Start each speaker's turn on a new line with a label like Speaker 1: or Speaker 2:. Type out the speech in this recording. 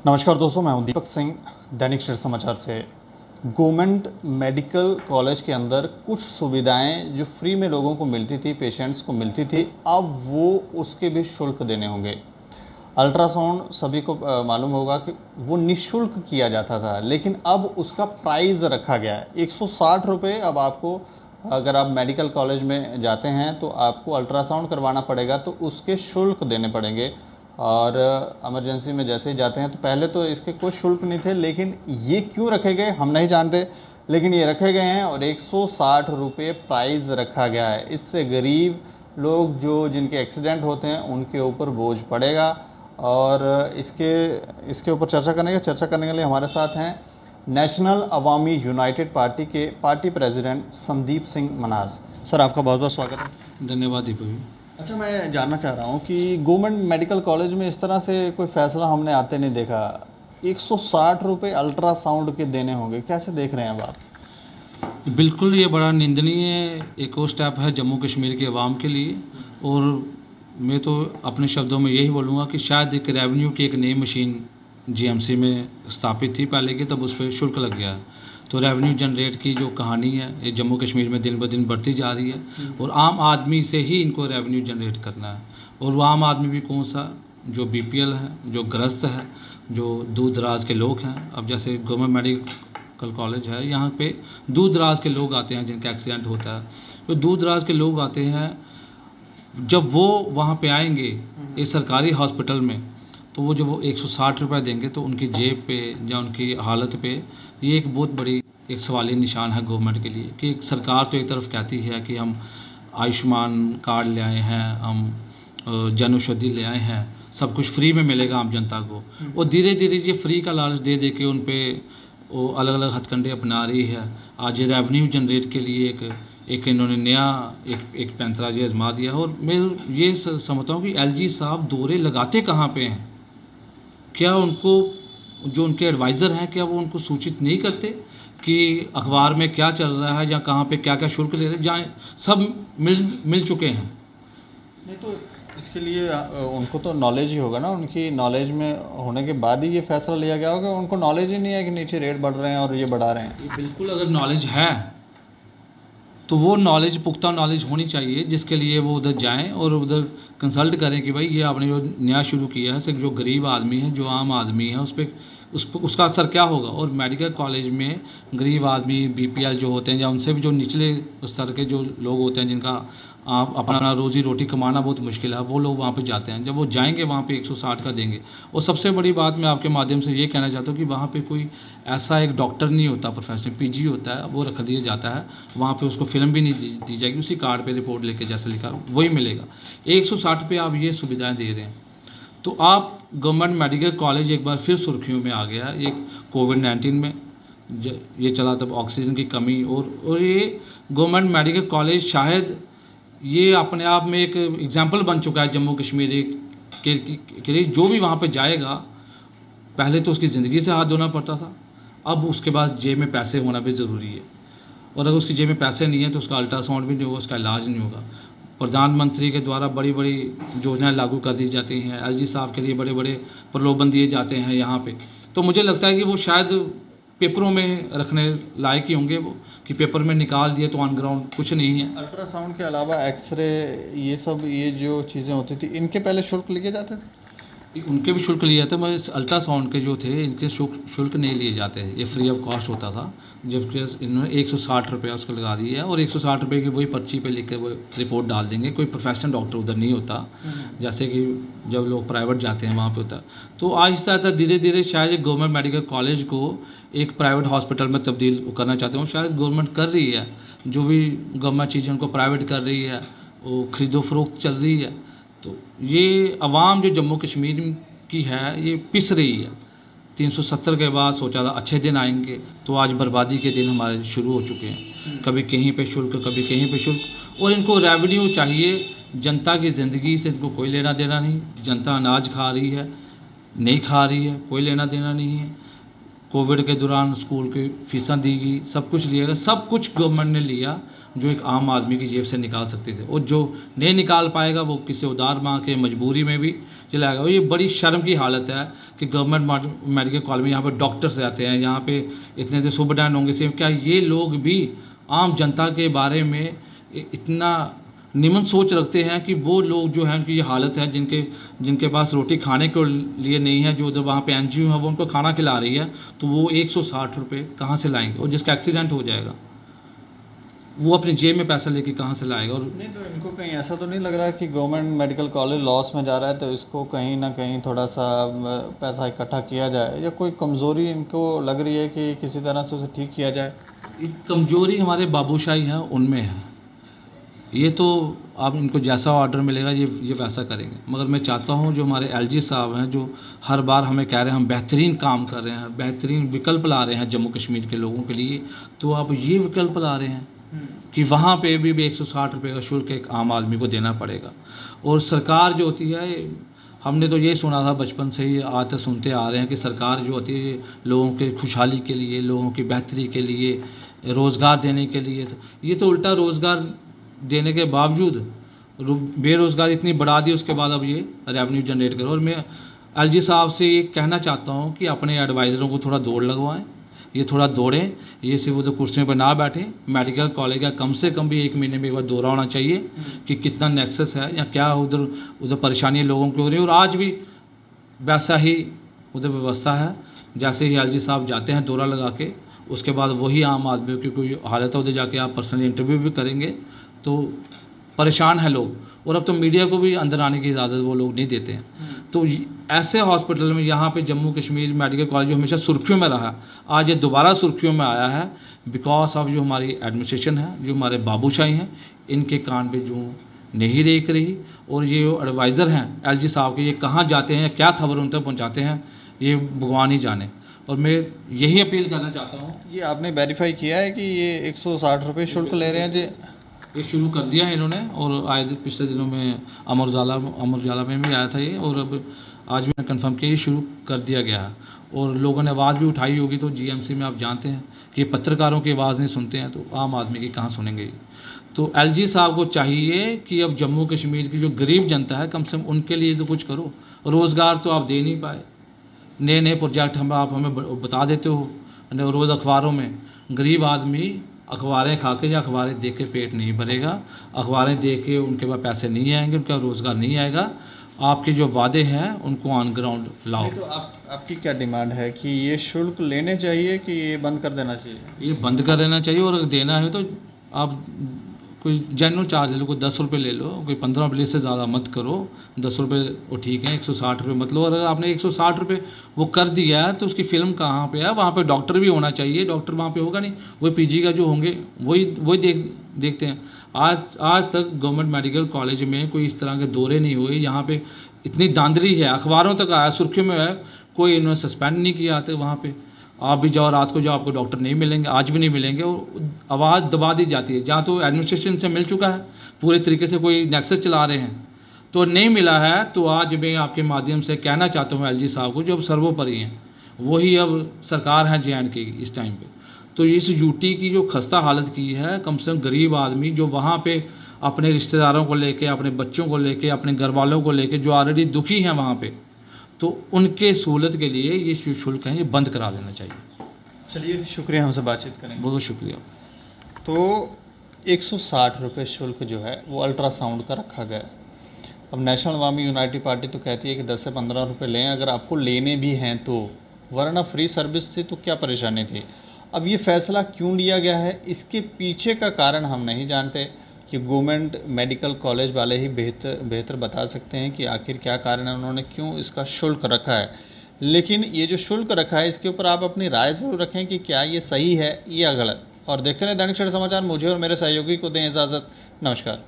Speaker 1: नमस्कार दोस्तों, मैं हूं दीपक सिंह, दैनिक सवेरा समाचार से। गवर्नमेंट मेडिकल कॉलेज के अंदर कुछ सुविधाएं जो फ्री में लोगों को मिलती थी, पेशेंट्स को मिलती थी, अब वो उसके भी शुल्क देने होंगे। अल्ट्रासाउंड सभी को मालूम होगा कि वो निःशुल्क किया जाता था, लेकिन अब उसका प्राइस रखा गया है 160 रुपये। अब आपको, अगर आप मेडिकल कॉलेज में जाते हैं तो आपको अल्ट्रासाउंड करवाना पड़ेगा, तो उसके शुल्क देने पड़ेंगे। और इमरजेंसी में जैसे ही जाते हैं तो पहले तो इसके कोई शुल्क नहीं थे, लेकिन ये क्यों रखे गए हम नहीं जानते, लेकिन ये रखे गए हैं और 160 रुपये प्राइस रखा गया है। इससे गरीब लोग जिनके एक्सीडेंट होते हैं उनके ऊपर बोझ पड़ेगा। और इसके ऊपर चर्चा करने के लिए हमारे साथ हैं नेशनल अवामी यूनाइटेड पार्टी के party president Sandeep Singh Manaj. Sir, आपका बहुत बहुत स्वागत है।
Speaker 2: धन्यवाद दीपक।
Speaker 1: अच्छा, मैं जानना चाह रहा हूँ कि गवर्नमेंट मेडिकल कॉलेज में इस तरह से कोई फैसला हमने आते नहीं देखा। 160 रुपये अल्ट्रासाउंड के देने होंगे, कैसे देख रहे हैं अब आप?
Speaker 2: बिल्कुल, ये बड़ा निंदनीय एक और स्टेप है जम्मू कश्मीर के अवाम के लिए। और मैं तो अपने शब्दों में यही बोलूँगा कि शायद एक रेवेन्यू की एक नई मशीन जीएमसी में स्थापित थी पहले की, तब उस पर शुल्क लग गया है। तो रेवेन्यू जनरेट की जो कहानी है ये जम्मू कश्मीर में दिन ब दिन बढ़ती जा रही है और आम आदमी से ही इनको रेवेन्यू जनरेट करना है। और वो आम आदमी भी कौन सा, जो बीपीएल है, जो ग्रस्त है, जो दूर दराज के लोग हैं। अब जैसे गवर्नमेंट मेडिकल कॉलेज है, यहाँ पे दूर दराज के लोग आते हैं जिनका एक्सीडेंट होता है। तो दूर दराज के लोग आते हैं, जब वो वहाँ पे आएंगे एक सरकारी हॉस्पिटल में, तो वो जब वो 160 रुपये देंगे तो उनकी जेब पे या उनकी हालत पे ये एक बहुत बड़ी एक सवालिया निशान है गवर्नमेंट के लिए। कि सरकार तो एक तरफ कहती है कि हम आयुष्मान कार्ड ले आए हैं, हम जन औषधि ले आए हैं, सब कुछ फ्री में मिलेगा आम जनता को, और धीरे धीरे ये फ्री का लालच दे दे के उन पे वो अलग अलग हथकंडे अपना रही है। आज ये रेवेन्यू जनरेट के लिए एक इन्होंने नया एक पैंतराजी आजमा दिया। और मैं ये समझता हूँ कि एलजी साहब दौरे लगाते कहाँ पे हैं? क्या उनको जो उनके एडवाइज़र हैं, क्या वो उनको सूचित नहीं करते कि अखबार में क्या चल रहा है या कहाँ पे क्या क्या शुल्क ले रहे हैं? जहाँ सब मिल चुके हैं।
Speaker 1: नहीं तो इसके लिए उनको तो नॉलेज ही होगा ना, उनकी नॉलेज में होने के बाद ही ये फैसला लिया गया होगा। उनको नॉलेज ही नहीं है कि नीचे रेट बढ़ रहे हैं और ये बढ़ा रहे हैं।
Speaker 2: बिल्कुल, अगर नॉलेज है तो वो नॉलेज, पुख्ता नॉलेज होनी चाहिए, जिसके लिए वो उधर जाएं और उधर कंसल्ट करें कि भाई ये आपने जो नया शुरू किया है, सिर्फ जो गरीब आदमी है, जो आम आदमी है, उसका असर क्या होगा। और मेडिकल कॉलेज में गरीब आदमी, बीपीएल जो होते हैं या उनसे भी जो निचले स्तर के जो लोग होते हैं, जिनका आप अपना रोजी रोटी कमाना बहुत मुश्किल है, वो लोग वहाँ पे जाते हैं। जब वो जाएंगे वहाँ पे 160 का देंगे। और सबसे बड़ी बात मैं आपके माध्यम से ये कहना चाहता हूँ कि वहाँ पे कोई ऐसा एक डॉक्टर नहीं होता प्रोफेशनल, पीजी होता है, वो रख दिया जाता है वहाँ पे। उसको फिल्म भी नहीं दी जाएगी, उसी कार्ड पे रिपोर्ट लेके जैसे लिखा वही मिलेगा। 160 पे आप ये सुविधाएँ दे रहे हैं, तो आप गवर्नमेंट मेडिकल कॉलेज एक बार फिर सुर्खियों में आ गया। एक कोविड-19 में ये चला, तब ऑक्सीजन की कमी, और ये गवर्नमेंट मेडिकल कॉलेज शायद ये अपने आप में एक एग्जाम्पल बन चुका है जम्मू कश्मीर के लिए। जो भी वहाँ पे जाएगा, पहले तो उसकी ज़िंदगी से हाथ धोना पड़ता था, अब उसके बाद जेब में पैसे होना भी ज़रूरी है। और अगर उसकी जेब में पैसे नहीं है तो उसका अल्ट्रासाउंड भी नहीं होगा, उसका इलाज नहीं होगा। प्रधानमंत्री के द्वारा बड़ी बड़ी योजनाएं लागू कर दी जाती हैं, एलजी साहब के लिए बड़े बड़े प्रलोभन दिए जाते हैं यहाँ पे। तो मुझे लगता है कि वो शायद पेपरों में रखने लायक ही होंगे, वो कि पेपर में निकाल दिए तो ऑन ग्राउंड कुछ नहीं है।
Speaker 1: अल्ट्रासाउंड के अलावा एक्सरे, ये जो चीज़ें होती थी, इनके पहले शुल्क लिए जाते थे?
Speaker 2: उनके भी शुल्क लिए जाते, मगर अल्ट्रासाउंड के जो थे इनके शुल्क नहीं लिए जाते, ये फ्री ऑफ कॉस्ट होता था। जबकि इन्होंने 160 रुपये उसको लगा दिया है, और 160 रुपये की वही पर्ची पे लिख के वो रिपोर्ट डाल देंगे। कोई प्रोफेशनल डॉक्टर उधर नहीं होता, जैसे कि जब लोग प्राइवेट जाते हैं वहाँ पे होता। तो आहिस्ता आहिस्ता धीरे धीरे शायद गवर्नमेंट मेडिकल कॉलेज को एक प्राइवेट हॉस्पिटल में तब्दील करना चाहते हो। शायद गवर्नमेंट कर रही है, जो भी गवर्नमेंट चीज़ें उनको प्राइवेट कर रही है, वो खरीदो फरोख्त चल रही है। तो ये अवाम जो जम्मू कश्मीर की है ये पिस रही है। 370 के बाद सोचा था अच्छे दिन आएंगे, तो आज बर्बादी के दिन हमारे शुरू हो चुके हैं। कभी कहीं पे शुल्क, कभी कहीं पे शुल्क। और इनको रेवेन्यू चाहिए, जनता की ज़िंदगी से इनको कोई लेना देना नहीं। जनता अनाज खा रही है, नहीं खा रही है, कोई लेना देना नहीं है। कोविड के दौरान स्कूल की फीसां दी गई, सब कुछ लिया गया, सब कुछ गवर्नमेंट ने लिया जो एक आम आदमी की जेब से निकाल सकते थे, और जो नहीं निकाल पाएगा वो किसी उदार माँ के मजबूरी में भी चलाएगा। और ये बड़ी शर्म की हालत है कि गवर्नमेंट मेडिकल कॉलेज में यहाँ पे डॉक्टर्स रहते हैं, यहाँ पे इतने तो सुपरडेंट होंगे से, क्या ये लोग भी आम जनता के बारे में इतना निमन सोच रखते हैं कि वो लोग जो हैं उनकी ये हालत है, जिनके पास रोटी खाने के लिए नहीं है, जो उधर वहाँ पे एनजीओ है वो उनको खाना खिला रही है, तो वो 160 रुपये कहाँ से लाएंगे? और जिसका एक्सीडेंट हो जाएगा वो अपनी जेब में पैसा लेके कहाँ से लाएगा? और
Speaker 1: नहीं, तो इनको कहीं ऐसा तो नहीं लग रहा है कि गवर्नमेंट मेडिकल कॉलेज लॉस में जा रहा है, तो इसको कहीं ना कहीं थोड़ा सा पैसा इकट्ठा किया जाए, या कोई कमज़ोरी इनको लग रही है कि किसी तरह से उसे ठीक किया जाए?
Speaker 2: कमज़ोरी हमारे बाबूशाही हैं उनमें है, ये तो आप इनको जैसा ऑर्डर मिलेगा ये वैसा करेंगे। मगर मैं चाहता हूँ जो हमारे एलजी साहब हैं, जो हर बार हमें कह रहे हैं हम बेहतरीन काम कर रहे हैं, बेहतरीन विकल्प ला रहे हैं जम्मू कश्मीर के लोगों के लिए, तो आप ये विकल्प ला रहे हैं कि वहाँ पे भी 160 रुपये का शुल्क एक आम आदमी को देना पड़ेगा। और सरकार जो होती है, हमने तो ये सुना था बचपन से ही, आज तक सुनते आ रहे हैं कि सरकार जो होती है लोगों के खुशहाली के लिए, लोगों की बेहतरी के लिए, रोज़गार देने के लिए, ये तो उल्टा रोज़गार देने के बावजूद बेरोज़गारी इतनी बढ़ा दी, उसके बाद अब ये रेवेन्यू जनरेट करो। और मैं एलजी साहब से ये कहना चाहता हूँ कि अपने एडवाइज़रों को थोड़ा दौड़ लगवाएं, ये थोड़ा दौड़ें, ये सिर्फ उधर कुर्सियों पर ना बैठें। मेडिकल कॉलेज का कम से कम भी 1 महीने में एक बार दौरा होना चाहिए कि कितना नेक्सस है या क्या उधर परेशानियाँ लोगों की हो रही है। और आज भी वैसा ही उधर व्यवस्था है, जैसे ही एलजी साहब जाते हैं दौरा लगा के, उसके बाद वही आम आदमियों की कोई हालत है, उधर जाके आप पर्सनली इंटरव्यू भी करेंगे तो परेशान है लोग। और अब तो मीडिया को भी अंदर आने की इजाज़त वो लोग नहीं देते हैं। तो ऐसे हॉस्पिटल में यहाँ पे जम्मू कश्मीर मेडिकल कॉलेज जो हमेशा सुर्खियों में रहा, आज ये दोबारा सुर्खियों में आया है बिकॉज ऑफ जो हमारी एडमिनिस्ट्रेशन है, जो हमारे बाबूशाही हैं, इनके कान पे जो नहीं रेख रही। और ये एडवाइज़र हैं एलजी साहब के, ये कहाँ जाते हैं, क्या खबर उन तक पहुँचाते हैं, ये भगवान ही जाने। और मैं यही अपील करना चाहता हूँ,
Speaker 1: ये आपने वेरीफाई किया है कि ये 160 रुपये शुल्क ले रहे हैं जी?
Speaker 2: ये शुरू कर दिया है इन्होंने, और आए पिछले दिनों में अमर उजाला में भी आया था ये, और अब आज भी कंफर्म किया ये शुरू कर दिया गया है। और लोगों ने आवाज़ भी उठाई होगी, तो जीएमसी में आप जानते हैं कि ये पत्रकारों की आवाज़ नहीं सुनते हैं, तो आम आदमी की कहाँ सुनेंगे। तो एलजी साहब को चाहिए कि अब जम्मू कश्मीर की जो गरीब जनता है, कम से कम उनके लिए तो कुछ करो। रोज़गार तो आप दे नहीं पाए, नए नए प्रोजेक्ट आप हमें बता देते हो रोज़ अखबारों में। गरीब आदमी अखबारें खा के या अखबारें देख के पेट नहीं भरेगा, अखबारें देख के उनके पास पैसे नहीं आएंगे, उनका रोज़गार नहीं आएगा। आपके जो वादे हैं उनको ऑन ग्राउंड लाओ।
Speaker 1: तो आपकी क्या डिमांड है कि ये शुल्क लेने चाहिए कि ये बंद कर देना चाहिए?
Speaker 2: ये बंद कर देना चाहिए, और अगर देना है तो आप कोई जेन्युइन चार्ज ले लो, कोई 10 रुपये ले लो, कोई 15 रुपये से ज़्यादा मत करो। 10 रुपये वो ठीक है, 160 रुपये मत लो। और अगर आपने 160 रुपये वो कर दिया है तो उसकी फ़िल्म कहाँ पे है? वहाँ पे डॉक्टर भी होना चाहिए, डॉक्टर वहाँ पे होगा नहीं, वही पीजी का जो होंगे वही देखते हैं। आज तक गवर्नमेंट मेडिकल कॉलेज में कोई इस तरह के दौरे नहीं हुए। यहाँ पे इतनी धांधली है, अखबारों तक आया, सुर्खियों में है, कोई इन्होंने सस्पेंड नहीं किया आते वहाँ पे। आप भी जाओ रात को जाओ, आपको डॉक्टर नहीं मिलेंगे, आज भी नहीं मिलेंगे, और आवाज़ दबा दी जाती है। जहाँ तो एडमिनिस्ट्रेशन से मिल चुका है, पूरे तरीके से कोई नेक्सस चला रहे हैं, तो नहीं मिला है। तो आज मैं आपके माध्यम से कहना चाहता हूँ एलजी साहब को, जो अब सर्वोपरि हैं, वही अब सरकार है JNK की इस टाइम पे। तो इस यूटी की जो खस्ता हालत की है, कम से कम गरीब आदमी जो वहाँ पे अपने रिश्तेदारों को लेके, अपने बच्चों को लेके, अपने घर वालों को लेके, जो ऑलरेडी दुखी हैं वहाँ पे, तो उनके सहूलत के लिए ये शुल्क है, ये बंद करा देना चाहिए।
Speaker 1: चलिए, शुक्रिया, हमसे बातचीत करेंगे।
Speaker 2: बहुत शुक्रिया।
Speaker 1: तो 160 रुपये शुल्क जो है वो अल्ट्रासाउंड का रखा गया है। अब नेशनल अवामी यूनाइटेड पार्टी तो कहती है कि 10 से 15 रुपये लें, अगर आपको लेने भी हैं तो, वरना फ्री सर्विस थी तो क्या परेशानी थी। अब ये फ़ैसला क्यों लिया गया है, इसके पीछे का कारण हम नहीं जानते, कि गवर्नमेंट मेडिकल कॉलेज वाले ही बेहतर बता सकते हैं कि आखिर क्या कारण है, उन्होंने क्यों इसका शुल्क रखा है। लेकिन ये जो शुल्क रखा है, इसके ऊपर आप अपनी राय ज़रूर रखें कि क्या ये सही है या गलत। और देखते रहें दैनिक सवेरा समाचार। मुझे और मेरे सहयोगी को दें इजाज़त। नमस्कार।